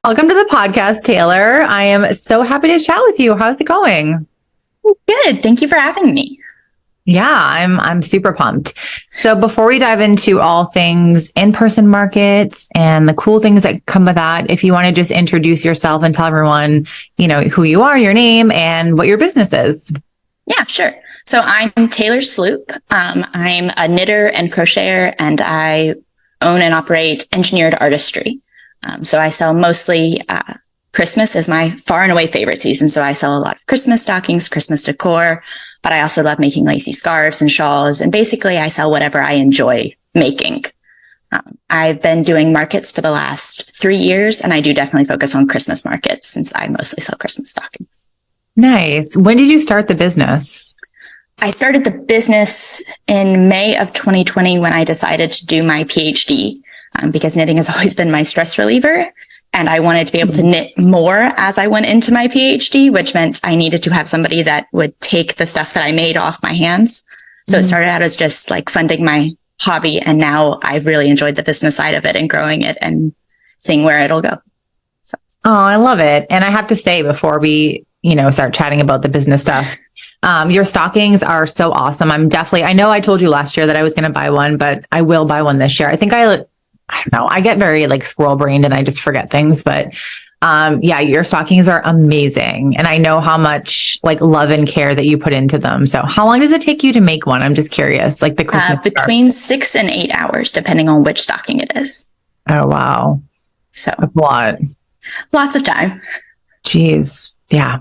Welcome to the podcast, Taylor. I am so happy to chat with you. How's it going? Good. Thank you for having me. Yeah, I'm super pumped. So before we dive into all things in-person markets and the cool things that come with that, if you want to just introduce yourself and tell everyone, who you are, your name, and what your business is. Yeah, sure. So I'm Taylor Sloop. I'm a knitter and crocheter, and I own and operate Engineered Artistry. So I sell mostly Christmas is my far and away favorite season. So I sell a lot of Christmas stockings, Christmas decor, but I also love making lacy scarves and shawls. And basically I sell whatever I enjoy making. I've been doing markets for the last 3 years, and I do definitely focus on Christmas markets since I mostly sell Christmas stockings. Nice. When did you start the business? I started the business in May of 2020 when I decided to do my PhD. Because knitting has always been my stress reliever. And I wanted to be able to knit more as I went into my PhD, which meant I needed to have somebody that would take the stuff that I made off my hands. So it started out as just like funding my hobby. And now I've really enjoyed the business side of it and growing it and seeing where it'll go. So. Oh, I love it. And I have to say, before we, start chatting about the business stuff, your stockings are so awesome. I know I told you last year that I was going to buy one, but I will buy one this year. I don't know. I get very squirrel brained and I just forget things, but your stockings are amazing. And I know how much love and care that you put into them. So how long does it take you to make one? I'm just curious, the Christmas between 6 and 8 hours, depending on which stocking it is. Oh, wow. So a lot. Lots of time. Jeez. Yeah.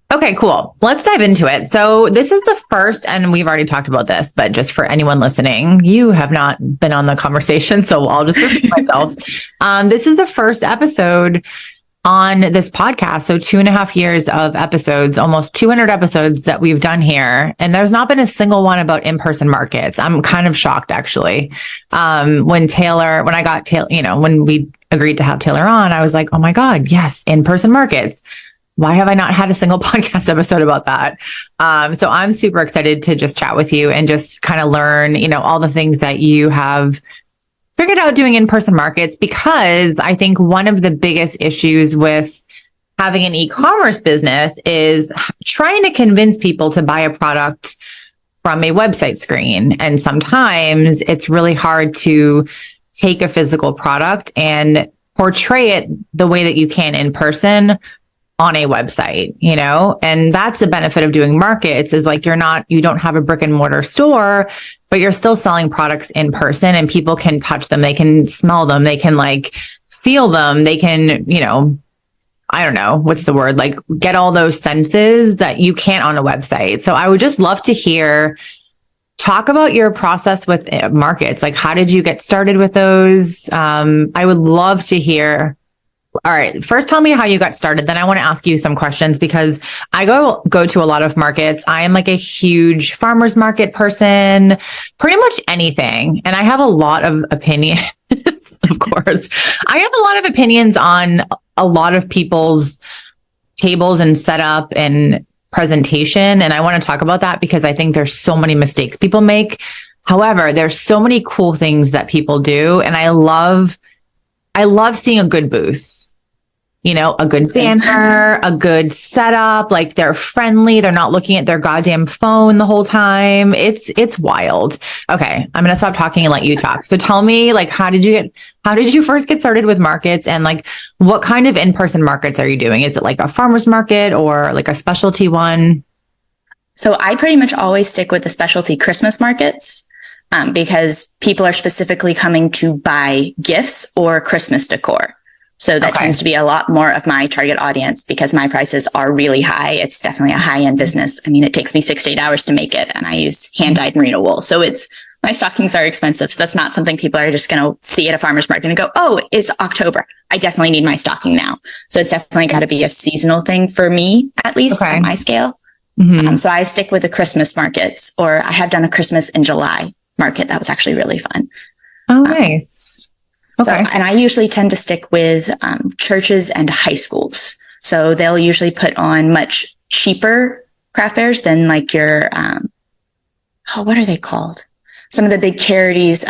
Okay, cool. Let's dive into it. So this is the first, and we've already talked about this, but just for anyone listening, you have not been on the conversation, so I'll just repeat myself. This is the first episode on this podcast. So 2.5 years of episodes, almost 200 episodes that we've done here. And there's not been a single one about in-person markets. I'm kind of shocked, actually. When we agreed to have Taylor on, I was like, oh my God, yes, in-person markets. Why have I not had a single podcast episode about that? So I'm super excited to just chat with you and just kind of learn, all the things that you have figured out doing in-person markets, because I think one of the biggest issues with having an e-commerce business is trying to convince people to buy a product from a website screen. And sometimes it's really hard to take a physical product and portray it the way that you can in person on a website, and that's the benefit of doing markets is you don't have a brick and mortar store, but you're still selling products in person and people can touch them. They can smell them. They can feel them. They can, I don't know, what's the word? Get all those senses that you can't on a website. So I would just love to talk about your process with markets. How did you get started with those? I would love to hear. All right. First, tell me how you got started. Then I want to ask you some questions because I go to a lot of markets. I am a huge farmers market person, pretty much anything. And I have a lot of opinions, of course. I have a lot of opinions on a lot of people's tables and setup and presentation. And I want to talk about that because I think there's so many mistakes people make. However, there's so many cool things that people do. And I love seeing a good booth, a good banner, a good setup, they're friendly. They're not looking at their goddamn phone the whole time. It's wild. Okay. I'm going to stop talking and let you talk. So tell me, how did you first get started with markets and what kind of in-person markets are you doing? Is it a farmer's market or a specialty one? So I pretty much always stick with the specialty Christmas markets. Because people are specifically coming to buy gifts or Christmas decor. So that tends to be a lot more of my target audience because my prices are really high. It's definitely a high-end business. I mean, it takes me 6 to 8 hours to make it, and I use hand-dyed merino wool. So my stockings are expensive. So that's not something people are just going to see at a farmer's market and go, oh, it's October. I definitely need my stocking now. So it's definitely got to be a seasonal thing for me, at least on my scale. Mm-hmm. So I stick with the Christmas markets, or I have done a Christmas in July market. That was actually really fun. Oh, nice. Okay. And I usually tend to stick with churches and high schools. So they'll usually put on much cheaper craft fairs than your, what are they called? Some of the big charities,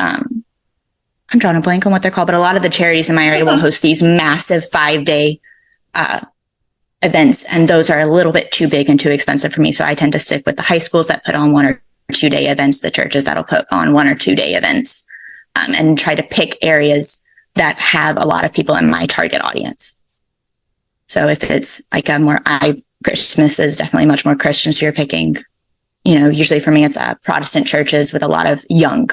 I'm drawing a blank on what they're called, but a lot of the charities in my area will host these massive 5-day events. And those are a little bit too big and too expensive for me. So I tend to stick with the high schools that put on 1 or 2 day events, the churches that'll put on 1 or 2 day events, and try to pick areas that have a lot of people in my target audience. So if it's like Christmas is definitely much more Christian. So you're picking, usually for me, it's Protestant churches with a lot of young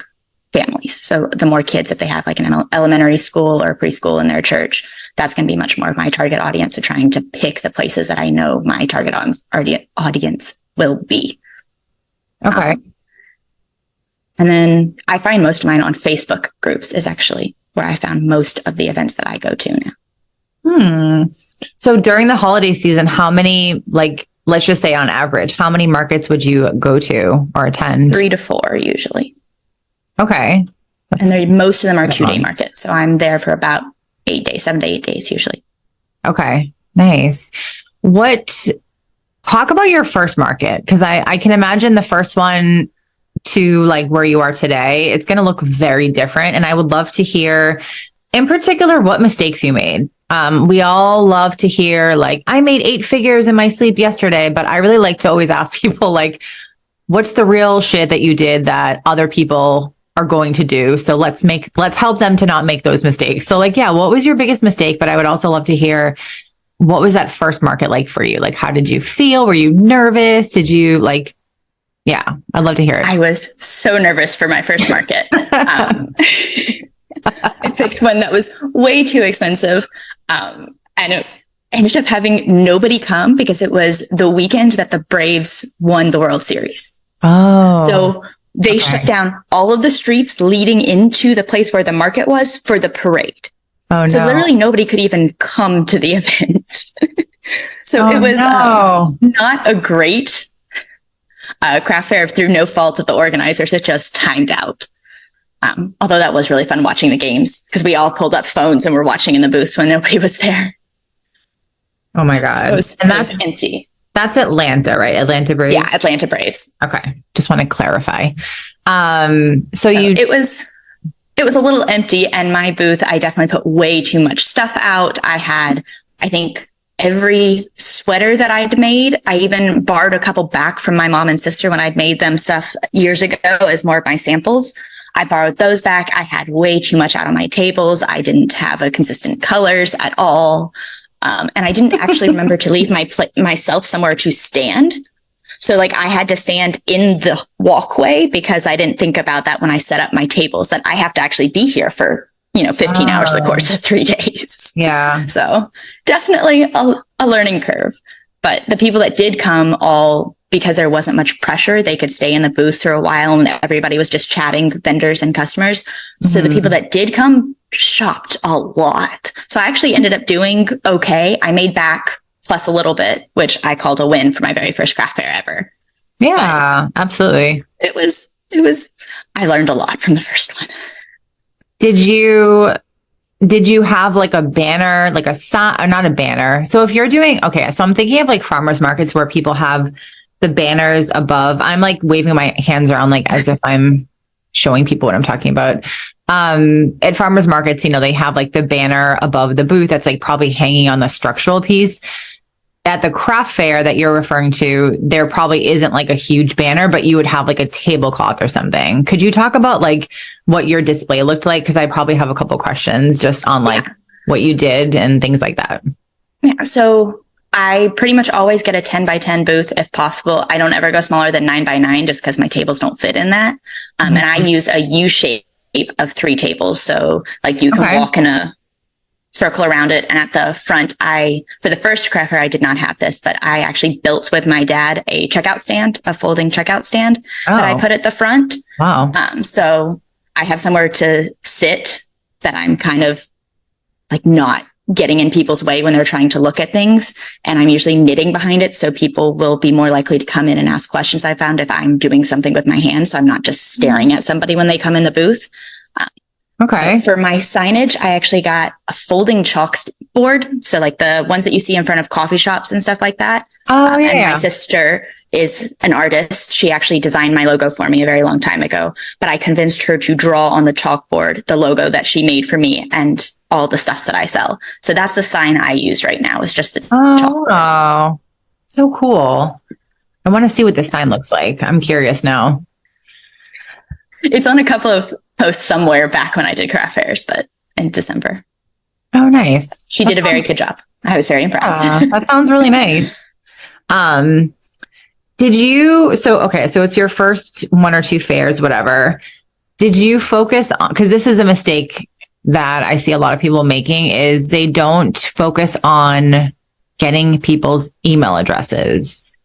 families. So the more kids, if they have like an elementary school or preschool in their church, that's going to be much more of my target audience. So trying to pick the places that I know my target audience will be. Okay. And then I find most of mine on Facebook groups is actually where I found most of the events that I go to now. So during the holiday season, how many, let's just say on average, how many markets would you go to or attend? 3 to 4 usually. Okay. And most of them are 2-day markets. So I'm there for about 7 to 8 days usually. Okay. Nice. Talk about your first market. Cause I can imagine the first one to like where you are today, it's going to look very different. And I would love to hear in particular what mistakes you made. We all love to hear like, I made 8 figures in my sleep yesterday, but I really like to always ask people like, what's the real shit that you did that other people are going to do? So let's help them to not make those mistakes. So like, yeah, what was your biggest mistake? But I would also love to hear, what was that first market like for you? Like, how did you feel? Were you nervous? Did you yeah, I'd love to hear it. I was so nervous for my first market. I picked one that was way too expensive. And it ended up having nobody come because it was the weekend that the Braves won the World Series. Oh. So they shut down all of the streets leading into the place where the market was for the parade. Oh, so no. literally nobody could even come to the event. So it was not a great craft fair through no fault of the organizers. It just timed out. Although that was really fun watching the games because we all pulled up phones and were watching in the booths when nobody was there. Oh my God. That's empty. That's Atlanta, right? Atlanta Braves? Yeah, Atlanta Braves. Okay. Just want to clarify. It was a little empty, and my booth, I definitely put way too much stuff out. I had, I think, every sweater that I'd made. I even borrowed a couple back from my mom and sister when I'd made them stuff years ago as more of my samples. I borrowed those back. I had way too much out on my tables. I didn't have a consistent colors at all. And I didn't actually remember to leave myself somewhere to stand. So like I had to stand in the walkway because I didn't think about that when I set up my tables, that I have to actually be here for, 15 hours in the course of 3 days. Yeah. So definitely a learning curve. But the people that did come because there wasn't much pressure, they could stay in the booths for a while and everybody was just chatting, vendors and customers. Mm-hmm. So the people that did come shopped a lot. So I actually ended up doing okay. I made back plus a little bit, which I called a win for my very first craft fair ever. Yeah, but absolutely. It was, I learned a lot from the first one. Did you have like a banner, like a sign, or not a banner? So if you're doing, so I'm thinking of like farmers markets where people have the banners above. I'm like waving my hands around like as if I'm showing people what I'm talking about. At farmers markets, they have like the banner above the booth that's like probably hanging on the structural piece. At the craft fair that you're referring to, there probably isn't like a huge banner, but you would have like a tablecloth or something. Could you talk about like what your display looked like? Because I probably have a couple questions just on like what you did and things like that. Yeah. So I pretty much always get a 10 by 10 booth if possible. I don't ever go smaller than 9 by 9 just because my tables don't fit in that. And I use a U shape of 3 tables. So like you can walk in a circle around it. And at the front, for the first craft fair, I did not have this, but I actually built with my dad a folding checkout stand that I put at the front. Wow. So I have somewhere to sit that I'm kind of like not getting in people's way when they're trying to look at things. And I'm usually knitting behind it. So people will be more likely to come in and ask questions. I found if I'm doing something with my hands, so I'm not just staring at somebody when they come in the booth. Okay. For my signage, I actually got a folding chalkboard. So like the ones that you see in front of coffee shops and stuff like that. Oh, yeah. And my sister is an artist. She actually designed my logo for me a very long time ago, but I convinced her to draw on the chalkboard the logo that she made for me and all the stuff that I sell. So that's the sign I use right now, is just a chalkboard. Oh, so cool. I want to see what this sign looks like. I'm curious now. It's on a couple of posts somewhere back when I did craft fairs, but in December. Oh, nice. She did a very good job. I was very impressed. That sounds really nice. So it's your first one or two fairs, whatever. Did you focus on, because this is a mistake that I see a lot of people making, is they don't focus on getting people's email addresses.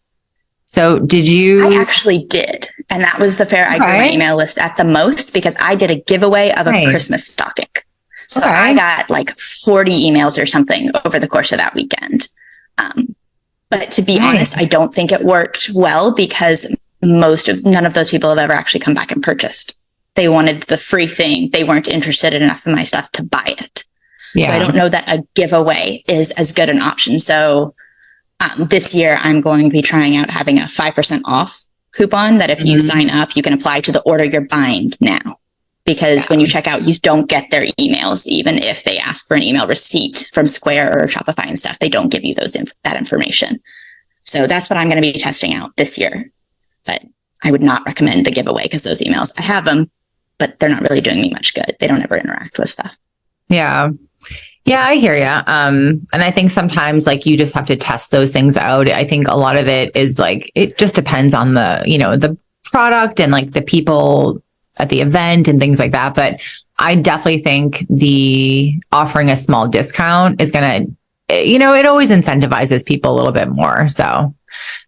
So I actually did. And that was the fair I grew my email list at the most, because I did a giveaway of a Christmas stocking. So I got like 40 emails or something over the course of that weekend. But to be honest, I don't think it worked well, because none of those people have ever actually come back and purchased. They wanted the free thing. They weren't interested enough in my stuff to buy it. Yeah. So I don't know that a giveaway is as good an option. So this year I'm going to be trying out having a 5% off coupon that if you sign up, you can apply to the order you're buying now. Because when you check out, you don't get their emails, even if they ask for an email receipt from Square or Shopify and stuff. They don't give you that information. So that's what I'm going to be testing out this year. But I would not recommend the giveaway, because those emails, I have them, but they're not really doing me much good. They don't ever interact with stuff. Yeah. Yeah, I hear you. And I think sometimes like you just have to test those things out. I think a lot of it is like, it just depends on the product and like the people at the event and things like that. But I definitely think the offering a small discount is going to, it always incentivizes people a little bit more. So,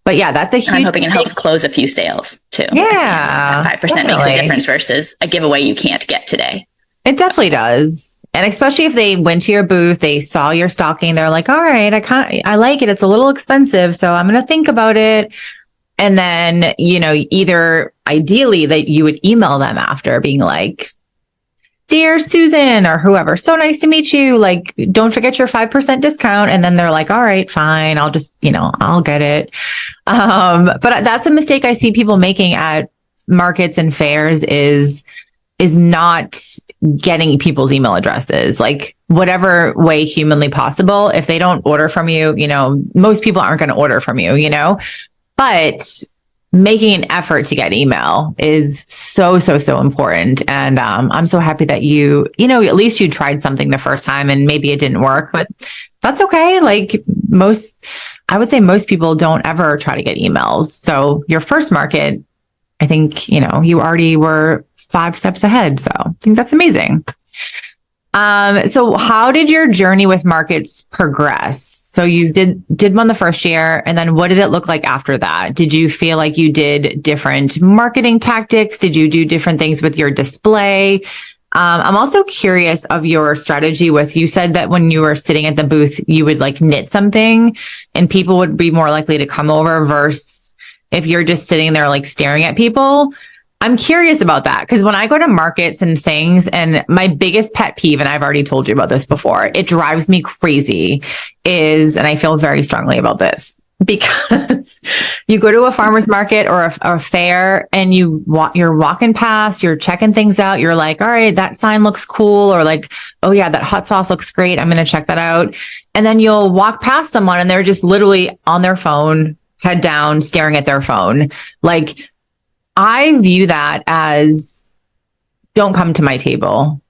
but yeah, that's a huge, I'm hoping it helps close a few sales too. Yeah. 5% definitely makes a difference versus a giveaway you can't get today. It definitely does. And especially if they went to your booth, they saw your stocking, they're like, all right, I like it. It's a little expensive, so I'm going to think about it. And then, either ideally that you would email them after being like, dear Susan or whoever, so nice to meet you. Like, don't forget your 5% discount. And then they're like, all right, fine. I'll just, I'll get it. But that's a mistake I see people making at markets and fairs is not getting people's email addresses, like whatever way humanly possible. If they don't order from you, most people aren't going to order from you, but making an effort to get email is so important. And I'm so happy that at least you tried something the first time and maybe it didn't work, but that's okay. Like I would say most people don't ever try to get emails. So your first market, I think, you already were 5 steps ahead. So I think that's amazing. So how did your journey with markets progress? So you did one the first year, and then what did it look like after that? Did you feel like you did different marketing tactics? Did you do different things with your display? I'm also curious of your strategy you said that when you were sitting at the booth, you would like knit something and people would be more likely to come over versus if you're just sitting there like staring at people. I'm curious about that, because when I go to markets and things, and my biggest pet peeve, and I've already told you about this before, it drives me crazy, and I feel very strongly about this, because you go to a farmer's market or a fair and you're walking past, you're checking things out. You're like, all right, that sign looks cool. Or like, oh yeah, that hot sauce looks great. I'm going to check that out. And then you'll walk past someone and they're just literally on their phone, head down, staring at their phone. Like, I view that as don't come to my table.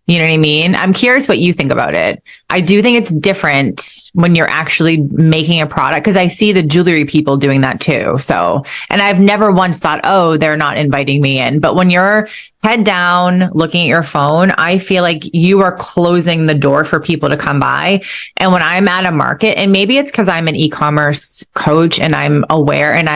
You know what I mean? I'm curious what you think about it. I do think it's different when you're actually making a product, because I see the jewelry people doing that too. So, and I've never once thought, oh, they're not inviting me in. But when you're head down looking at your phone, I feel like you are closing the door for people to come by. And when I'm at a market, and maybe it's because I'm an e-commerce coach and I'm aware, and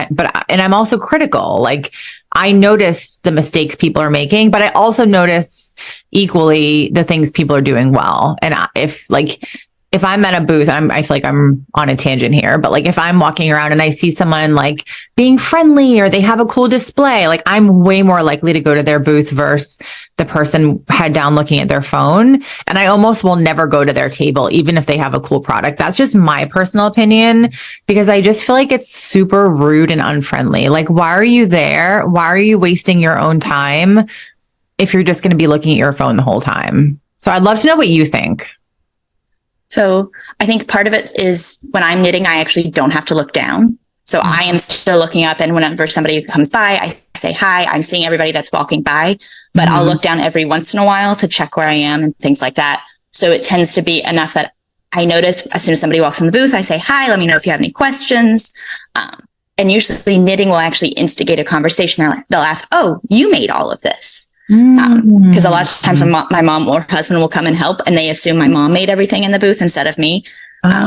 I'm also critical. Like, I notice the mistakes people are making, but I also notice equally the things people are doing well. And if like, if I'm at a booth, I feel like I'm on a tangent here, but like if I'm walking around and I see someone like being friendly or they have a cool display, like I'm way more likely to go to their booth versus the person head down looking at their phone. And I almost will never go to their table, even if they have a cool product. That's just my personal opinion, because I just feel like it's super rude and unfriendly. Like, why are you there? Why are you wasting your own time if you're just going to be looking at your phone the whole time? So I'd love to know what you think. So I think part of it is when I'm knitting, I actually don't have to look down. So I am still looking up, and whenever somebody comes by, I say hi. I'm seeing everybody that's walking by, but I'll look down every once in a while to check where I am and things like that. So it tends to be enough that I notice as soon as somebody walks in the booth, I say hi, let me know if you have any questions. And usually knitting will actually instigate a conversation. They'll ask, oh, you made all of this. Because a lot of times my mom or husband will come and help, and they assume my mom made everything in the booth instead of me,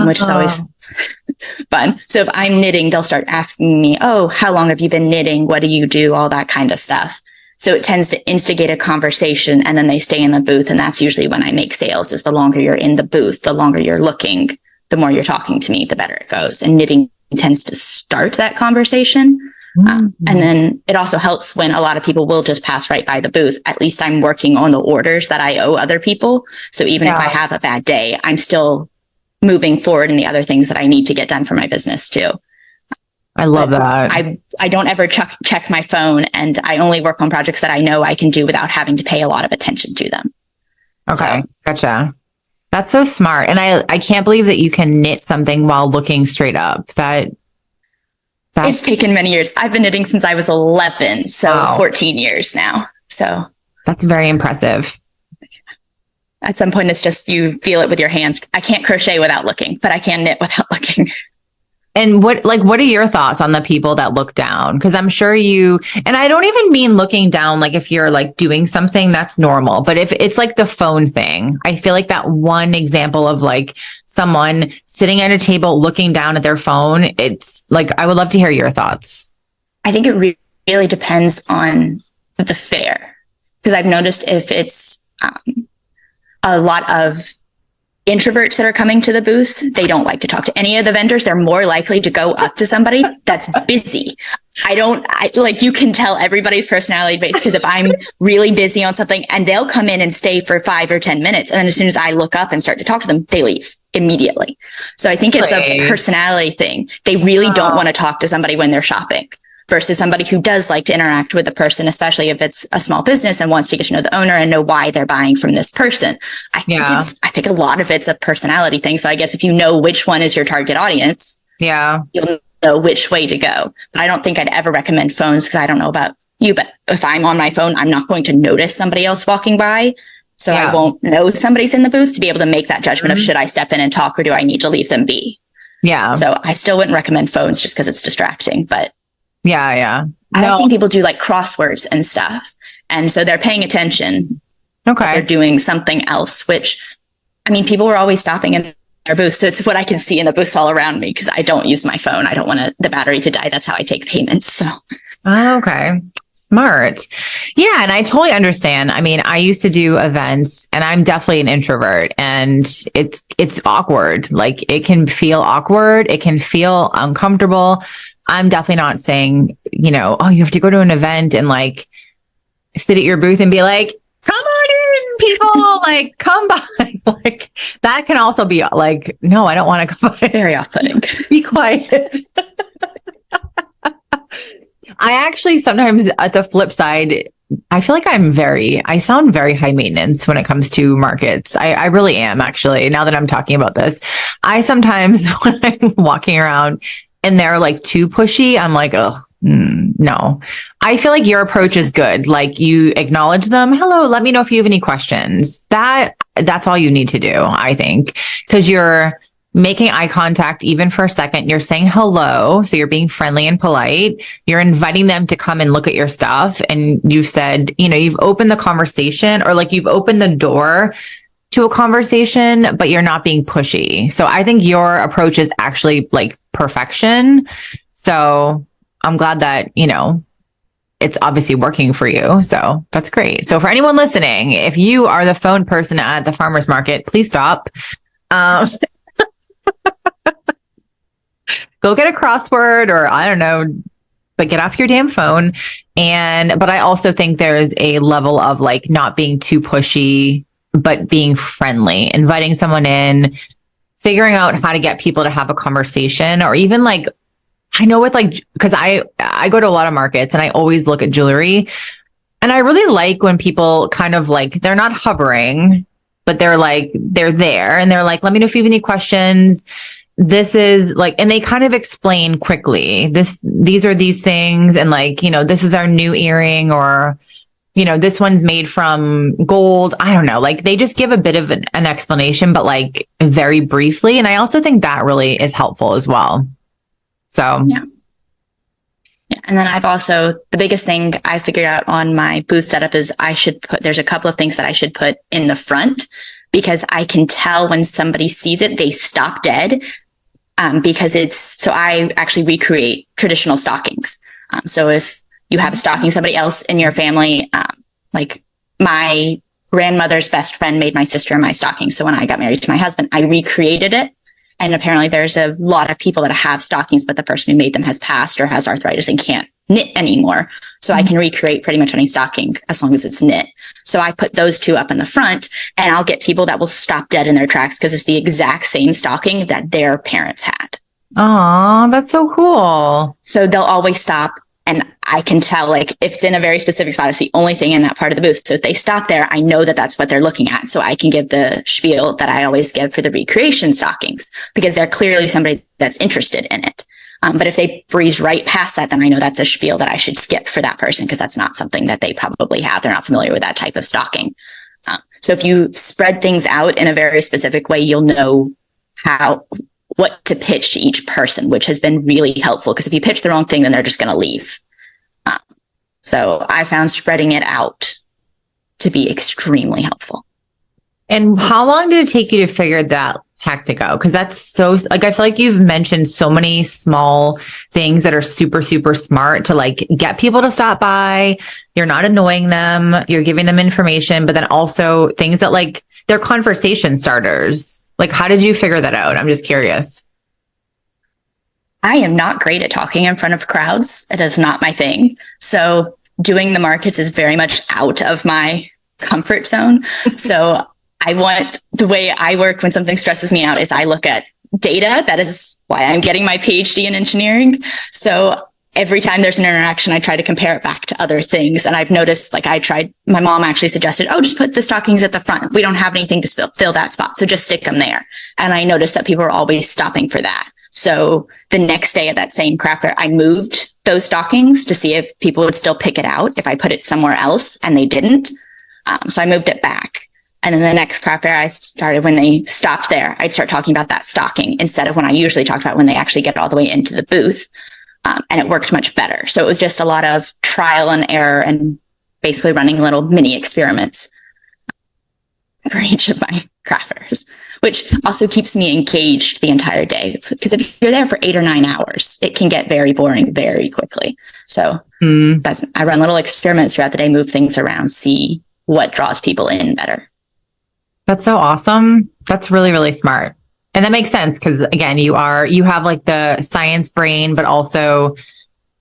which is always fun. So if I'm knitting, they'll start asking me, oh, how long have you been knitting? What do you do? All that kind of stuff. So it tends to instigate a conversation, and then they stay in the booth. And that's usually when I make sales, is the longer you're in the booth, the longer you're looking, the more you're talking to me, the better it goes. And knitting tends to start that conversation. And then it also helps when a lot of people will just pass right by the booth. At least I'm working on the orders that I owe other people. So even if I have a bad day, I'm still moving forward in the other things that I need to get done for my business too. I love that. I don't ever check my phone, and I only work on projects that I know I can do without having to pay a lot of attention to them. Okay. So. Gotcha. That's so smart. And I can't believe that you can knit something while looking straight up. It's taken many years. I've been knitting since I was 11, so 14 years now. So that's very impressive. At some point, it's just you feel it with your hands. I can't crochet without looking, but I can knit without looking. And what are your thoughts on the people that look down? Because I'm sure and I don't even mean looking down, like if you're like doing something that's normal, but if it's like the phone thing, I feel like that one example of like someone sitting at a table looking down at their phone, it's like, I would love to hear your thoughts. I think it really depends on the fair, because I've noticed if it's a lot of introverts that are coming to the booths, they don't like to talk to any of the vendors. They're more likely to go up to somebody that's busy. You can tell everybody's personality based, because if I'm really busy on something, and they'll come in and stay for 5 or 10 minutes. And then as soon as I look up and start to talk to them, they leave immediately. So I think it's a personality thing. They really don't want to talk to somebody when they're shopping, versus somebody who does like to interact with the person, especially if it's a small business and wants to get to know the owner and know why they're buying from this person. I think a lot of it's a personality thing. So I guess if you know which one is your target audience, you'll know which way to go. But I don't think I'd ever recommend phones, because I don't know about you, but if I'm on my phone, I'm not going to notice somebody else walking by. So I won't know somebody's in the booth to be able to make that judgment of, should I step in and talk, or do I need to leave them be? Yeah. So I still wouldn't recommend phones just because it's distracting, but I've seen people do like crosswords and stuff. And so they're paying attention. Okay. They're doing something else, which, I mean, people were always stopping in their booths. So it's what I can see in the booths all around me, because I don't use my phone. I don't want the battery to die. That's how I take payments. So. Okay. Smart. Yeah. And I totally understand. I mean, I used to do events, and I'm definitely an introvert, and it's awkward. Like, it can feel awkward. It can feel uncomfortable. I'm definitely not saying, oh, you have to go to an event and like sit at your booth and be like, come on in, people, like, come by. Like, that can also be like, no, I don't want to come by. Very off-putting. Be quiet. I actually sometimes, at the flip side, I feel like I sound very high maintenance when it comes to markets. I really am, actually, now that I'm talking about this. I sometimes, when I'm walking around and they're like too pushy, I'm like, oh, no. I feel like your approach is good. Like, you acknowledge them. Hello, let me know if you have any questions. That's all you need to do, I think, because you're making eye contact even for a second. You're saying hello. So you're being friendly and polite. You're inviting them to come and look at your stuff. And you've said, you've opened the conversation, or like you've opened the door to a conversation, but you're not being pushy. So I think your approach is actually like perfection. So I'm glad that, it's obviously working for you. So that's great. So for anyone listening, if you are the phone person at the farmer's market, please stop. go get a crossword, or I don't know, but get off your damn phone. But I also think there's a level of like not being too pushy, but being friendly, inviting someone in, figuring out how to get people to have a conversation, or even like, I know with like, because I go to a lot of markets and I always look at jewelry, and I really like when people kind of like, they're not hovering, but they're there and they're like, let me know if you have any questions. This is like, and they kind of explain quickly, these are these things. And like, this is our new earring, or, this one's made from gold. I don't know. Like they just give a bit of an explanation, but like very briefly. And I also think that really is helpful as well. So, yeah. And then the biggest thing I figured out on my booth setup is there's a couple of things that I should put in the front, because I can tell when somebody sees it, they stop dead. So I actually recreate traditional stockings. So if you have a stocking, somebody else in your family, like my grandmother's best friend made my sister my stocking. So when I got married to my husband, I recreated it. And apparently there's a lot of people that have stockings, but the person who made them has passed or has arthritis and can't knit anymore. So I can recreate pretty much any stocking as long as it's knit. So I put those two up in the front, and I'll get people that will stop dead in their tracks because it's the exact same stocking that their parents had. Oh, that's so cool. So they'll always stop. And I can tell, like, if it's in a very specific spot, it's the only thing in that part of the booth. So if they stop there, I know that that's what they're looking at. So I can give the spiel that I always give for the recreation stockings, because they're clearly somebody that's interested in it. But if they breeze right past that, then I know that's a spiel that I should skip for that person, because that's not something that they probably have. They're not familiar with that type of stocking. So if you spread things out in a very specific way, you'll know what to pitch to each person, which has been really helpful, because if you pitch the wrong thing, then they're just going to leave. So I found spreading it out to be extremely helpful. And how long did it take you to figure that tactic out? Because that's so, like, I feel like you've mentioned so many small things that are super, super smart to like get people to stop by. You're not annoying them. You're giving them information, but then also things that like they're conversation starters. Like, how did you figure that out? I'm just curious. I am not great at talking in front of crowds. It is not my thing. So doing the markets is very much out of my comfort zone. So the way I work when something stresses me out is I look at data. That is why I'm getting my PhD in engineering. So every time there's an interaction, I try to compare it back to other things. And I've noticed, like, my mom actually suggested, just put the stockings at the front. We don't have anything to fill that spot, so just stick them there. And I noticed that people were always stopping for that. So the next day at that same craft fair, I moved those stockings to see if people would still pick it out if I put it somewhere else, and they didn't. So I moved it back. And then the next craft fair I started, when they stopped there, I'd start talking about that stocking instead of when I usually talked about when they actually get all the way into the booth. And it worked much better. So it was just a lot of trial and error and basically running little mini experiments for each of my craft fairs, which also keeps me engaged the entire day. Because if you're there for 8 or 9 hours, it can get very boring very quickly. So I run little experiments throughout the day, move things around, see what draws people in better. That's so awesome. That's really, really smart. And that makes sense, because again, you have like the science brain, but also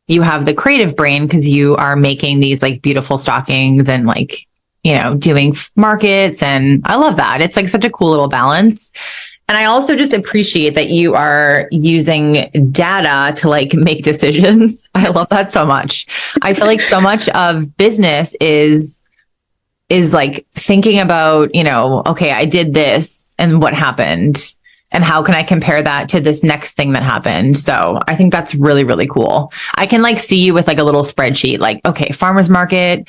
you have the creative brain, because you are making these like beautiful stockings and like, doing markets. And I love that. It's like such a cool little balance. And I also just appreciate that you are using data to like make decisions. I love that so much. I feel like so much of business is like thinking about, okay, I did this and what happened, and how can I compare that to this next thing that happened? So I think that's really, really cool. I can like see you with like a little spreadsheet, like, okay, farmer's market,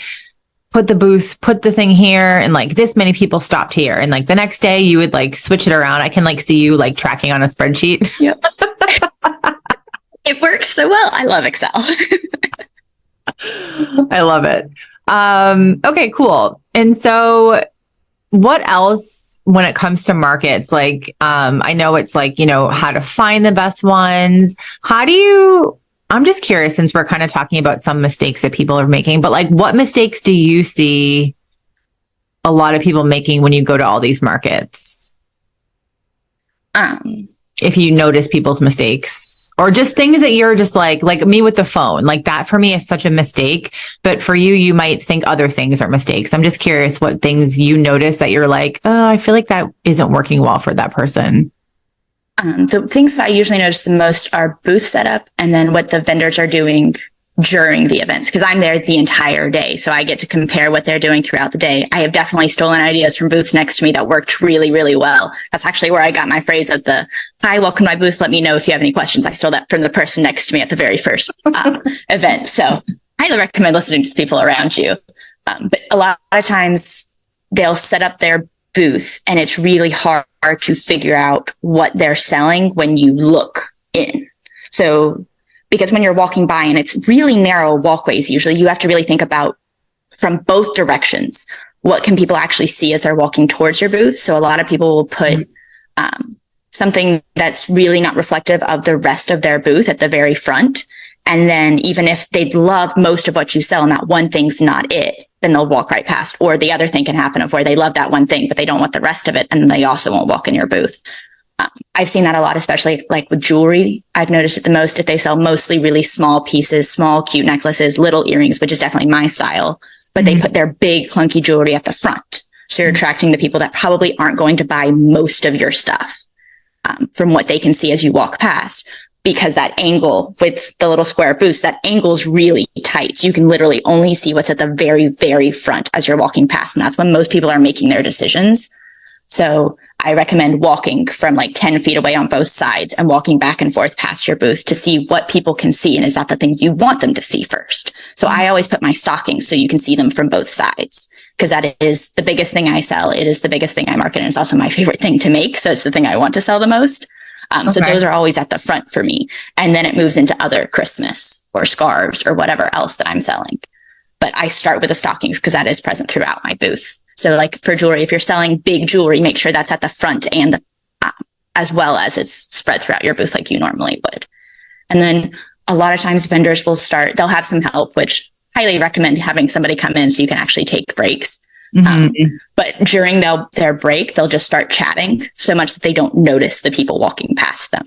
put the thing here, and like this many people stopped here. And like the next day you would like switch it around. I can like see you like tracking on a spreadsheet. Yep. It works so well. I love Excel. I love it. Okay, cool. And so what else when it comes to markets? Like, I know it's like, how to find the best ones. I'm just curious, since we're kind of talking about some mistakes that people are making, but like, what mistakes do you see a lot of people making when you go to all these markets? if you notice people's mistakes or just things that you're just like me with the phone, like that for me is such a mistake. But for you, you might think other things are mistakes. I'm just curious what things you notice that you're like, oh, I feel like that isn't working well for that person. The things that I usually notice the most are booth setup and then what the vendors are doing during the events, because I'm there the entire day. So I get to compare what they're doing throughout the day. I have definitely stolen ideas from booths next to me that worked really, really well. That's actually where I got my phrase of the, hi, welcome to my booth. Let me know if you have any questions. I stole that from the person next to me at the very first event. So I highly recommend listening to the people around you. But a lot of times they'll set up their booth and it's really hard to figure out what they're selling when you look in. So because when you're walking by and it's really narrow walkways, usually you have to really think about from both directions, what can people actually see as they're walking towards your booth? So a lot of people will put something that's really not reflective of the rest of their booth at the very front. And then even if they'd love most of what you sell and that one thing's not it, then they'll walk right past. Or the other thing can happen of where they love that one thing, but they don't want the rest of it. And they also won't walk in your booth. I've seen that a lot, especially like with jewelry. I've noticed it the most if they sell mostly really small pieces, small, cute necklaces, little earrings, which is definitely my style, but they put their big clunky jewelry at the front. So you're attracting the people that probably aren't going to buy most of your stuff from what they can see as you walk past, because that angle with the little square booths, that angle is really tight. So you can literally only see what's at the very, very front as you're walking past. And that's when most people are making their decisions. So I recommend walking from like 10 feet away on both sides and walking back and forth past your booth to see what people can see. And is that the thing you want them to see first? So I always put my stockings so you can see them from both sides, because that is the biggest thing I sell. It is the biggest thing I market. And it's also my favorite thing to make. So it's the thing I want to sell the most. So those are always at the front for me. And then it moves into other Christmas or scarves or whatever else that I'm selling. But I start with the stockings because that is present throughout my booth. So like for jewelry, if you're selling big jewelry, make sure that's at the front and as well as it's spread throughout your booth like you normally would. And then a lot of times vendors will they'll have some help, which I highly recommend having somebody come in so you can actually take breaks. But during their break, they'll just start chatting so much that they don't notice the people walking past them.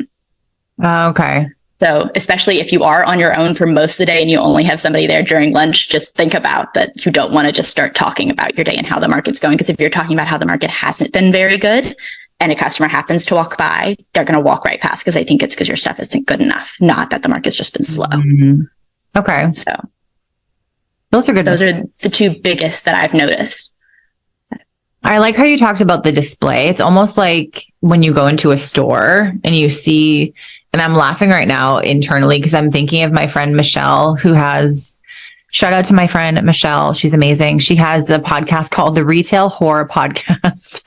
Okay. So especially if you are on your own for most of the day and you only have somebody there during lunch, just think about that. You don't want to just start talking about your day and how the market's going. Because if you're talking about how the market hasn't been very good and a customer happens to walk by, they're going to walk right past because they think it's because your stuff isn't good enough, not that the market's just been slow. Okay. So those are good. Those are the two biggest that I've noticed. I like how you talked about the display. It's almost like when you go into a store and you see, and I'm laughing right now internally because I'm thinking of my friend Michelle, who has, shout out to my friend Michelle. She's amazing. She has a podcast called the Retail Horror Podcast.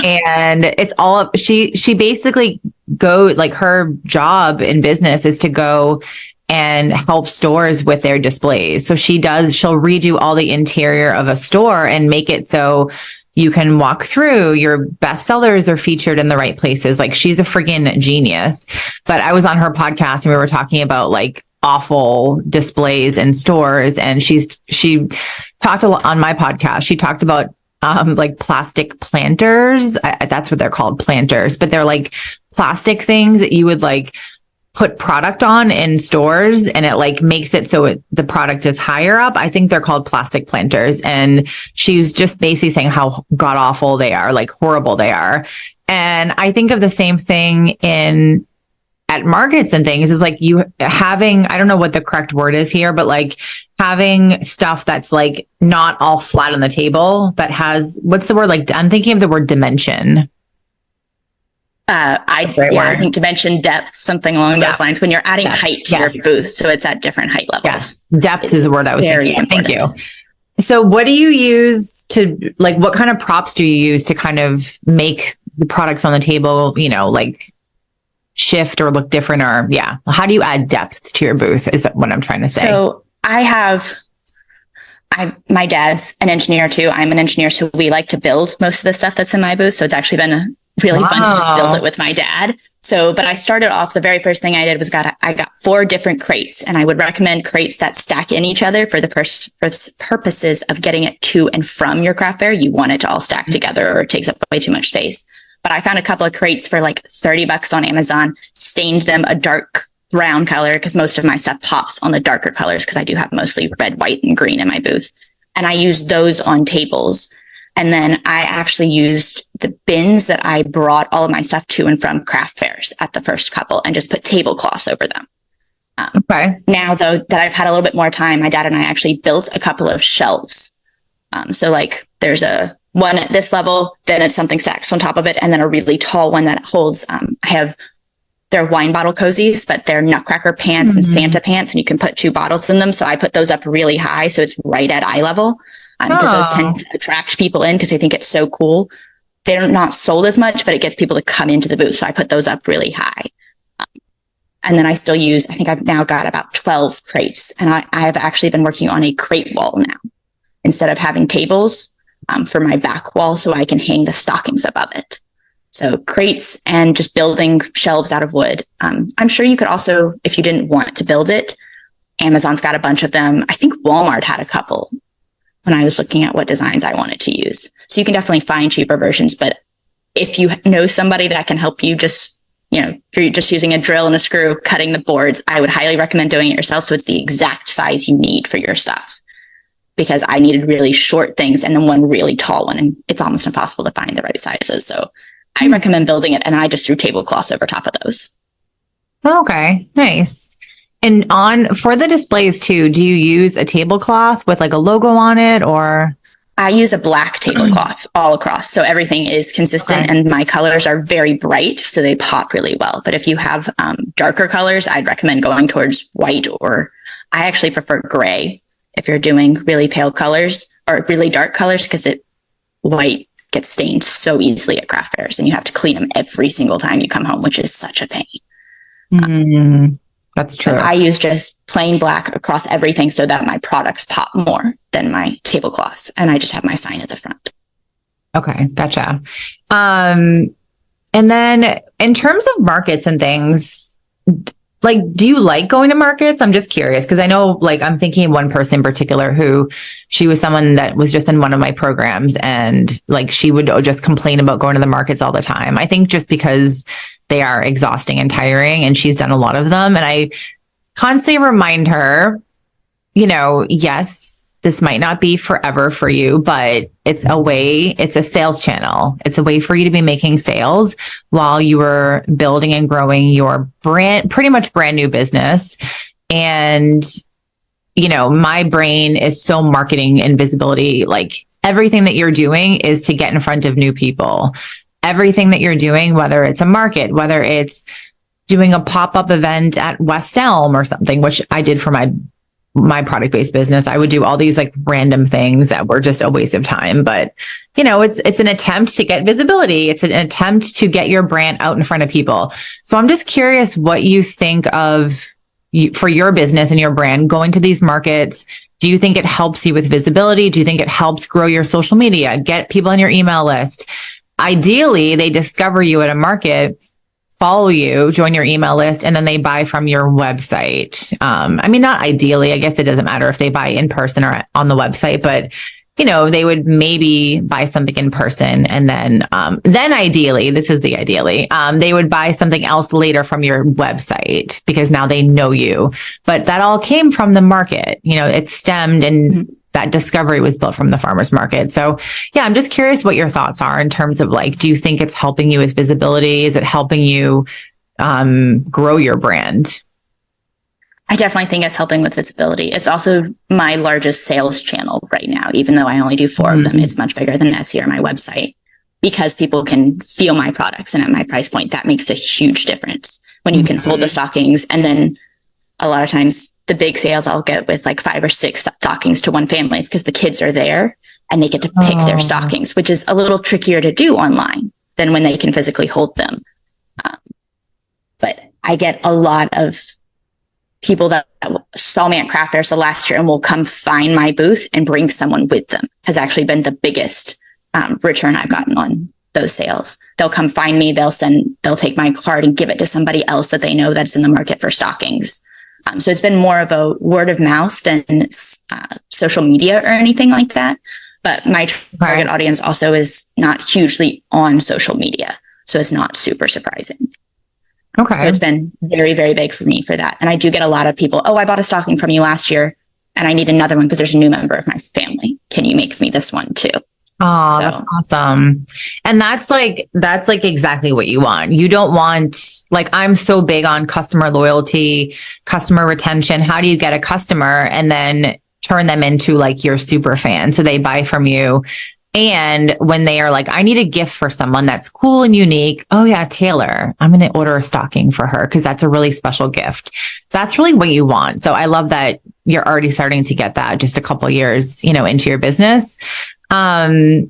And it's all, she basically like her job in business is to go and help stores with their displays. So she'll redo all the interior of a store and make it so you can walk through, your best sellers are featured in the right places. Like she's a friggin' genius. But I was on her podcast and we were talking about like awful displays in stores. And she talked a lot on my podcast. She talked about like plastic planters. That's what they're called, planters, but they're like plastic things that you would like put product on in stores and it like makes it so the product is higher up. I think they're called plastic planters. And she was just basically saying how god awful they are, like horrible they are. And I think of the same thing at markets and things is like you having, I don't know what the correct word is here, but like having stuff that's like not all flat on the table that has, what's the word? Like, I'm thinking of the word dimension. I think dimension, depth, something along those lines when you're adding height to your booth. So it's at different height levels. Yes. Depth is the word I was thinking of. Thank you. So what do you use to like, what kind of props do you use to kind of make the products on the table, like shift or look different or how do you add depth to your booth is what I'm trying to say. So my dad's an engineer too. I'm an engineer. So we like to build most of the stuff that's in my booth. So it's actually been really fun to just build it with my dad. So, but I started off, the very first thing I did was I got 4 different crates, and I would recommend crates that stack in each other for the purposes of getting it to and from your craft fair. You want it to all stack together or it takes up way too much space. but I found a couple of crates for like $30 on Amazon, stained them a dark brown color because most of my stuff pops on the darker colors because I do have mostly red, white, and green in my booth. And I used those on tables. And then I actually used the bins that I brought all of my stuff to and from craft fairs at the first couple and just put tablecloths over them. Okay. Now, though, that I've had a little bit more time, my dad and I actually built a couple of shelves. So like there's a one at this level, then it's something stacked on top of it, and then a really tall one that holds, they're wine bottle cozies, but they're Nutcracker pants and Santa pants, and you can put 2 bottles in them. So I put those up really high, so it's right at eye level, because those tend to attract people in because they think it's so cool. They're not sold as much, but it gets people to come into the booth. So I put those up really high. And then I still use, I think I've now got about 12 crates, and I've actually been working on a crate wall now instead of having tables for my back wall so I can hang the stockings above it. So crates and just building shelves out of wood. I'm sure you could also, if you didn't want to build it, Amazon's got a bunch of them. I think Walmart had a couple when I was looking at what designs I wanted to use. So you can definitely find cheaper versions, but if you know somebody that can help you just, if you're just using a drill and a screw, cutting the boards, I would highly recommend doing it yourself. So it's the exact size you need for your stuff, because I needed really short things and then one really tall one, and it's almost impossible to find the right sizes. So I recommend building it, and I just threw tablecloths over top of those. Okay, nice. And for the displays too, do you use a tablecloth with like a logo on it, or? I use a black tablecloth all across. So everything is consistent, and my colors are very bright, so they pop really well. But if you have darker colors, I'd recommend going towards white, or I actually prefer gray if you're doing really pale colors or really dark colors, because white gets stained so easily at craft fairs, and you have to clean them every single time you come home, which is such a pain. That's true. I use just plain black across everything so that my products pop more than my tablecloths, and I just have my sign at the front. Okay, gotcha. And then in terms of markets and things, like, do you like going to markets? I'm just curious, because I know, like, I'm thinking of one person in particular who, she was someone that was just in one of my programs, and like she would just complain about going to the markets all the time. I think just because they are exhausting and tiring, and she's done a lot of them. And I constantly remind her, yes, this might not be forever for you, but it's a sales channel. It's a way for you to be making sales while you were building and growing your pretty much brand new business. And, my brain is so marketing and visibility. Like, everything that you're doing is to get in front of new people. Everything that you're doing, whether it's a market, whether it's doing a pop-up event at West Elm or something, which I did for my product-based business. I would do all these like random things that were just a waste of time. But, it's an attempt to get visibility. It's an attempt to get your brand out in front of people. So I'm just curious what you think of for your business and your brand going to these markets. Do you think it helps you with visibility? Do you think it helps grow your social media, get people on your email list? Ideally, they discover you at a market, follow you, join your email list, and then they buy from your website. Not ideally, I guess it doesn't matter if they buy in person or on the website, but they would maybe buy something in person, and then ideally, this is the ideally, they would buy something else later from your website because now they know you. But that all came from the market. It stemmed and that discovery was built from the farmer's market. So yeah, I'm just curious what your thoughts are in terms of like, do you think it's helping you with visibility? Is it helping you grow your brand? I definitely think it's helping with visibility. It's also my largest sales channel right now, even though I only do 4 of them. It's much bigger than Etsy or my website, because people can feel my products, and at my price point, that makes a huge difference when you can hold the stockings. And then a lot of times the big sales I'll get with like 5 or 6 stockings to one family. It's because the kids are there and they get to pick their stockings, which is a little trickier to do online than when they can physically hold them. But I get a lot of people that saw me at craft fairs last year and will come find my booth and bring someone with them, has actually been the biggest return I've gotten on those sales. They'll come find me, they'll take my card and give it to somebody else that they know that's in the market for stockings. So it's been more of a word of mouth than social media or anything like that. But my target audience also is not hugely on social media. So it's not super surprising. Okay. So it's been very, very big for me for that. And I do get a lot of people, oh, I bought a stocking from you last year and I need another one because there's a new member of my family. Can you make me this one too? Oh, that's awesome. And that's like exactly what you want. You don't want, like, I'm so big on customer loyalty, customer retention. How do you get a customer and then turn them into like your super fan? So they buy from you. And when they are like, I need a gift for someone that's cool and unique. Oh yeah, Taylor, I'm going to order a stocking for her because that's a really special gift. That's really what you want. So I love that you're already starting to get that just a couple of years, into your business. Yeah,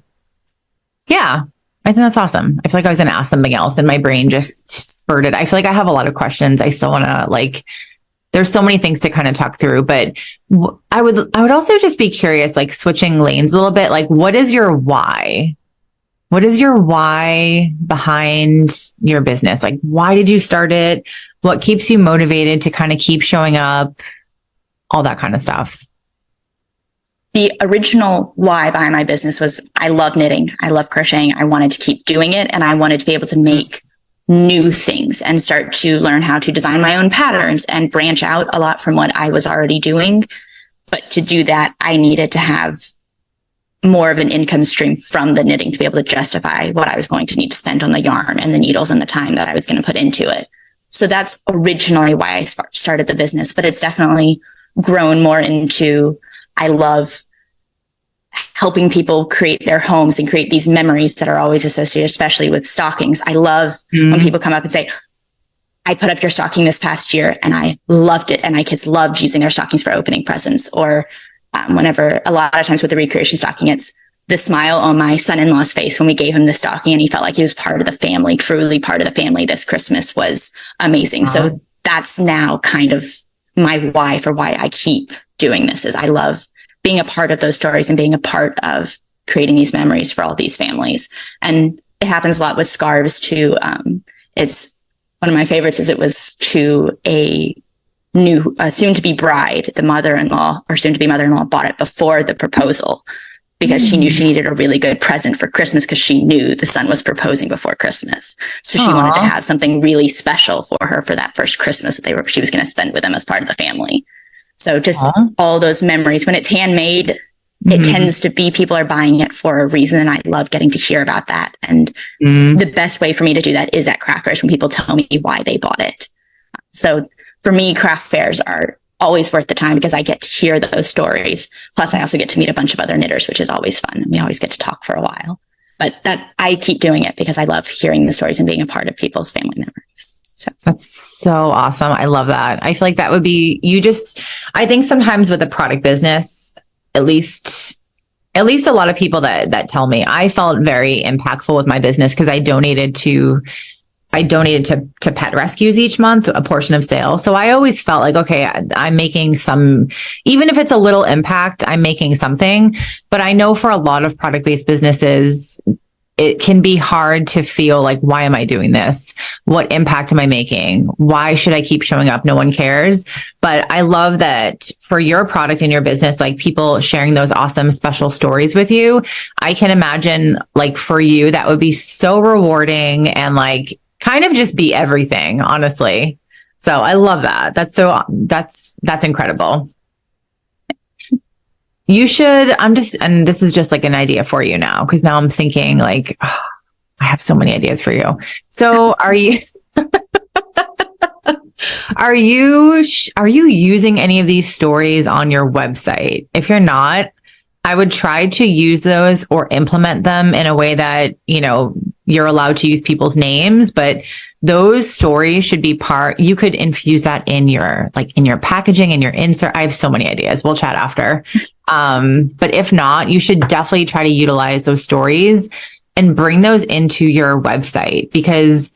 I think that's awesome. I feel like I was going to ask something else and my brain just spurted. I feel like I have a lot of questions. I still want to there's so many things to kind of talk through, but I would also just be curious, like switching lanes a little bit, like what is your why? What is your why behind your business? Like, why did you start it? What keeps you motivated to kind of keep showing up? All that kind of stuff. The original why behind my business was I love knitting. I love crocheting. I wanted to keep doing it and I wanted to be able to make new things and start to learn how to design my own patterns and branch out a lot from what I was already doing. But to do that, I needed to have more of an income stream from the knitting to be able to justify what I was going to need to spend on the yarn and the needles and the time that I was going to put into it. So that's originally why I started the business, but it's definitely grown more into, I love helping people create their homes and create these memories that are always associated, especially with stockings. I love when people come up and say, I put up your stocking this past year and I loved it. And my kids loved using their stockings for opening presents. Or whenever, a lot of times with the recreation stocking, it's the smile on my son-in-law's face when we gave him the stocking and he felt like he was part of the family, truly part of the family. This Christmas was amazing. Uh-huh. So that's now kind of my why for why I keep doing this, is I love being a part of those stories and being a part of creating these memories for all these families. And it happens a lot with scarves too. It's one of my favorites is it was to a new soon-to-be bride. The mother-in-law or soon-to-be mother-in-law bought it before the proposal because she knew she needed a really good present for Christmas because she knew the son was proposing before Christmas. So she wanted to have something really special for her for that first Christmas that she was going to spend with them as part of the family. So just all those memories. When it's handmade, it tends to be people are buying it for a reason. And I love getting to hear about that. And the best way for me to do that is at craft fairs when people tell me why they bought it. So for me, craft fairs are always worth the time because I get to hear those stories. Plus, I also get to meet a bunch of other knitters, which is always fun. And we always get to talk for a while. But that I keep doing it because I love hearing the stories and being a part of people's family memories. So that's so awesome. I love that. I feel like that would be, I think sometimes with the product business, at least a lot of people that tell me, I felt very impactful with my business because I donated to pet rescues each month, a portion of sales. So I always felt like, okay, I'm making some, even if it's a little impact, I'm making something. But I know for a lot of product-based businesses, it can be hard to feel like, why am I doing this? What impact am I making? Why should I keep showing up? No one cares. But I love that for your product and your business, like people sharing those awesome special stories with you. I can imagine like for you, that would be so rewarding and like kind of just be everything, honestly. So I love that. That's incredible. You should, and this is just like an idea for you now, because now I'm thinking like, I have so many ideas for you. So are you using any of these stories on your website? If you're not, I would try to use those or implement them in a way that, you're allowed to use people's names, but those stories should be you could infuse that in your packaging and your insert. I have so many ideas. We'll chat after. But if not, you should definitely try to utilize those stories and bring those into your website, because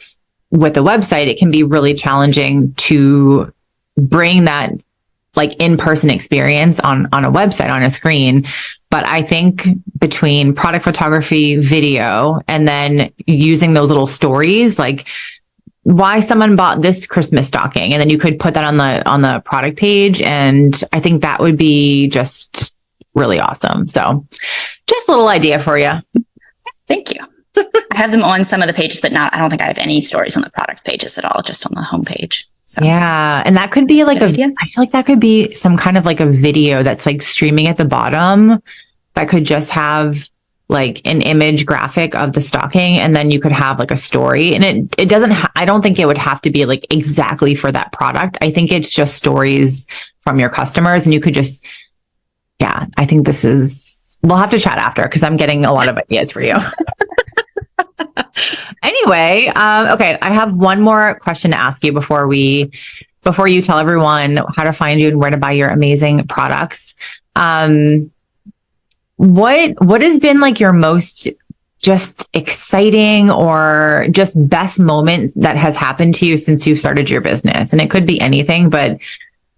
with the website, it can be really challenging to bring that like in-person experience on a website, on a screen. But I think between product photography, video, and then using those little stories, like why someone bought this Christmas stocking, and then you could put that on the product page. And I think that would be just really awesome. So just a little idea for you. Thank you. I have them on some of the pages, but I don't think I have any stories on the product pages at all, just on the homepage. So yeah. And that could be like I feel like that could be some kind of like a video that's like streaming at the bottom that could just have like an image graphic of the stocking. And then you could have like a story, and it doesn't, I don't think it would have to be like exactly for that product. I think it's just stories from your customers, and you could just, yeah, I think we'll have to chat after because I'm getting a lot of ideas for you. Anyway, okay, I have one more question to ask you before you tell everyone how to find you and where to buy your amazing products. What has been like your most just exciting or just best moment that has happened to you since you've started your business? And it could be anything, but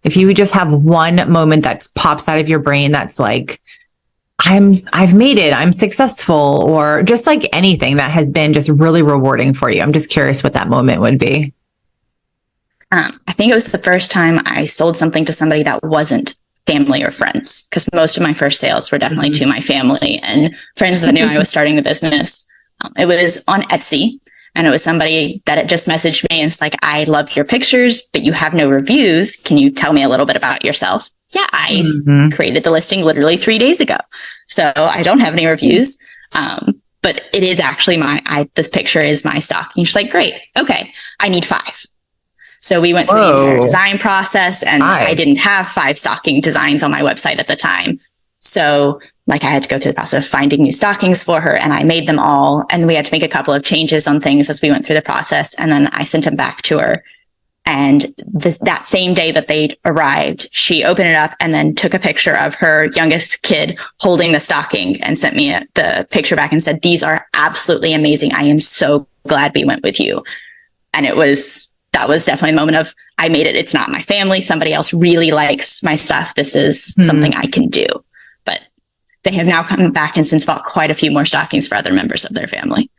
if you just have one moment that pops out of your brain that's like, I've made it, I'm successful, or just like anything that has been just really rewarding for you. I'm just curious what that moment would be. I think it was the first time I sold something to somebody that wasn't family or friends, because most of my first sales were definitely to my family and friends that knew I was starting the business. It was on Etsy, and it was somebody that had just messaged me and it's like, I love your pictures, but you have no reviews. Can you tell me a little bit about yourself? Yeah, I created the listing literally 3 days ago. So I don't have any reviews. But it is actually this picture is my stocking. She's like, great. Okay. I need 5. So we went through the entire design process, and I didn't have 5 stocking designs on my website at the time. So like I had to go through the process of finding new stockings for her, and I made them all. And we had to make a couple of changes on things as we went through the process. And then I sent them back to her. And that same day that they arrived, she opened it up and then took a picture of her youngest kid holding the stocking and sent me the picture back and said, these are absolutely amazing. I am so glad we went with you. And that was definitely a moment of, I made it. It's not my family. Somebody else really likes my stuff. This is something I can do. But they have now come back and since bought quite a few more stockings for other members of their family.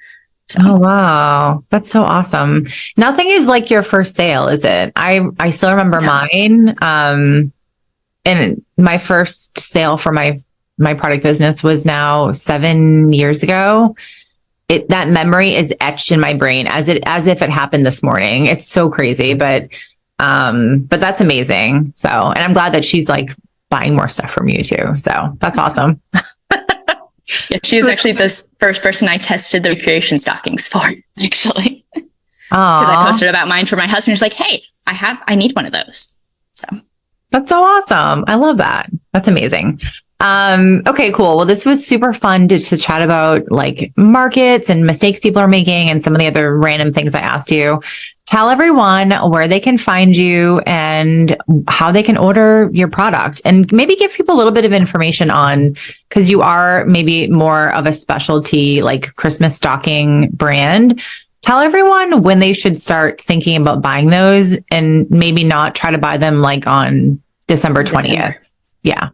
So. Oh, wow. That's so awesome. Nothing is like your first sale, is it? I still remember mine. And my first sale for my product business was now 7 years ago. That memory is etched in my brain as if it happened this morning. It's so crazy, but that's amazing. So, and I'm glad that she's like buying more stuff from you too. So that's awesome. Yeah, she was actually the first person I tested the creation stockings for, actually. Because I posted about mine for my husband. He's like, hey, I need one of those. So that's so awesome. I love that. That's amazing. Okay, cool. Well, this was super fun to chat about like markets and mistakes people are making and some of the other random things I asked you. Tell everyone where they can find you and how they can order your product, and maybe give people a little bit of information on, because you are maybe more of a specialty like Christmas stocking brand. Tell everyone when they should start thinking about buying those, and maybe not try to buy them like on December 20th. Yeah.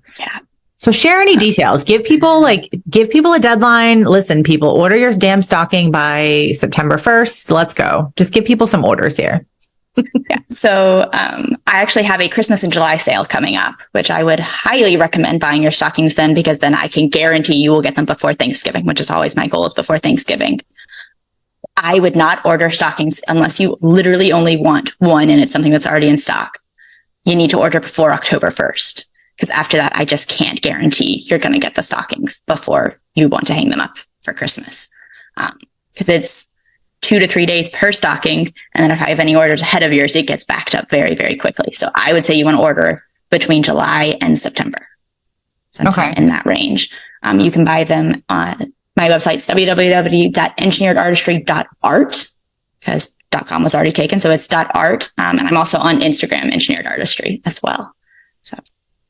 So share any details, give people a deadline. Listen, people, order your damn stocking by September 1st. Let's go. Just give people some orders here. Yeah. So I actually have a Christmas in July sale coming up, which I would highly recommend buying your stockings then, because then I can guarantee you will get them before Thanksgiving, which is always my goal, is before Thanksgiving. I would not order stockings unless you literally only want one and it's something that's already in stock. You need to order before October 1st. Because after that, I just can't guarantee you're going to get the stockings before you want to hang them up for Christmas. Because it's 2 to 3 days per stocking. And then if I have any orders ahead of yours, it gets backed up very, very quickly. So I would say you want to order between July and September, sometime in that range. You can buy them on my website's www.engineeredartistry.art, because .com was already taken. So it's .art. And I'm also on Instagram, Engineered Artistry as well. So.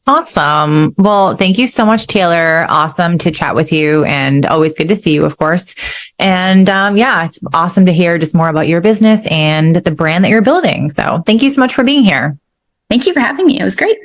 Awesome. Well, thank you so much, Taylor. Awesome to chat with you, and always good to see you, of course. And it's awesome to hear just more about your business and the brand that you're building. So thank you so much for being here. Thank you for having me. It was great.